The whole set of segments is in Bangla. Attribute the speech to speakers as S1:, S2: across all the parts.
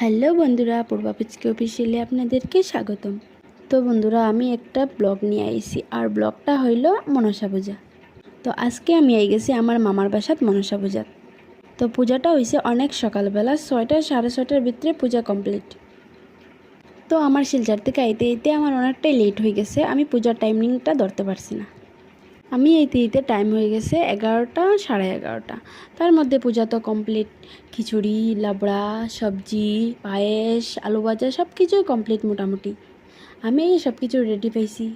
S1: হ্যালো বন্ধুরা, পূর্বা পিচকে অফিসিয়ালে আপনাদেরকে স্বাগতম। তো বন্ধুরা, আমি একটা ব্লগ নিয়ে আইছি, আর ব্লগটা হইল মনসা পূজা। তো আজকে আমি আই গেছি আমার মামার বাসাত মনসা পূজাত। তো পূজাটা হয়েছে অনেক সকালবেলা 6টা সাড়ে 6টার ভিতরে পূজা কমপ্লিট। তো আমার শিলচর থেকে আইতে আমার অনেকটাই লেট হয়ে গেছে, আমি পূজার টাইমিংটা ধরতে পারছি না। আমি এইতে টাইম হয়ে গেছে 11টা সাড়ে 11টা। তার মধ্যে পূজা তো কমপ্লিট, খিচুড়ি, লাবড়া, সবজি, পায়েস, আলু ভাজা সব কিছুই কমপ্লিট মোটামুটি। আমি এই সব কিছু রেডি পাইছি।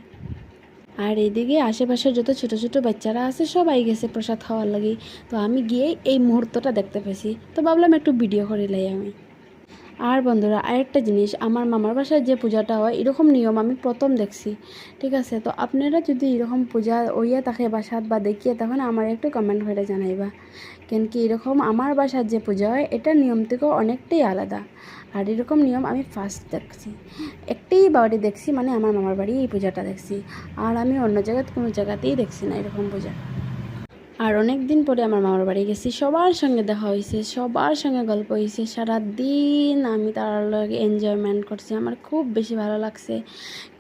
S1: আর এদিকে আশেপাশের যত ছোটো ছোটো বাচ্চারা আছে সবাই গেছে প্রসাদ খাওয়ার লাগে। তো আমি গিয়ে এই মুহূর্তটা দেখতে পেয়েছি, তো ভাবলাম একটু ভিডিও করে লাই আমি। আর বন্ধুরা, আরেকটা জিনিস, আমার মামার বাসায় যে পূজাটা হয় এরকম নিয়ম আমি প্রথম দেখছি। ঠিক আছে, তো আপনারা যদি এরকম পূজা ওইয়া থাকে বাসাত বা দেখিয়ে, তখন আমার একটু কমেন্ট করে জানাইবা। কেন কি এরকম আমার বাসার যে পূজা হয় এটা নিয়ম থেকেও অনেকটাই আলাদা। আর এরকম নিয়ম আমি ফার্স্ট দেখছি, একটাই বাড়ি দেখছি, মানে আমার মামার বাড়ি এই পূজাটা দেখছি। আর আমি অন্য জায়গাতে কোনো জায়গাতেই দেখছি না এরকম পূজা। আর অনেক দিন পরে আমার মামার বাড়ি গেছি, সবার সঙ্গে দেখা হয়েছে, সবার সঙ্গে গল্প হয়েছে, সারাদিন আমি তার লগে এনজয়মেন্ট করছি, আমার খুব বেশি ভালো লাগছে।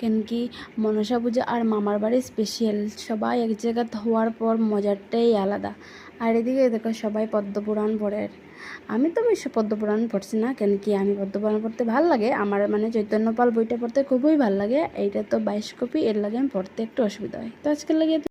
S1: কেন কি মনসা পূজা আর মামার বাড়ি স্পেশাল, সবাই এক জায়গাতে হওয়ার পর মজাটাই আলাদা। আর এদিকে দেখো সবাই পদ্মপুরাণ পড়ে। আমি তো বেশি পদ্মপুরাণ পড়ছি না, কেন কি আমি পদ্মপুরাণ পড়তে ভাল লাগে, আমার মানে চৈতন্যপাল বইটা পড়তে খুবই ভাল লাগে। এইটা তো 22 কপি, এর লাগে আমি পড়তে একটু অসুবিধা হয়। তো আজকের লাগে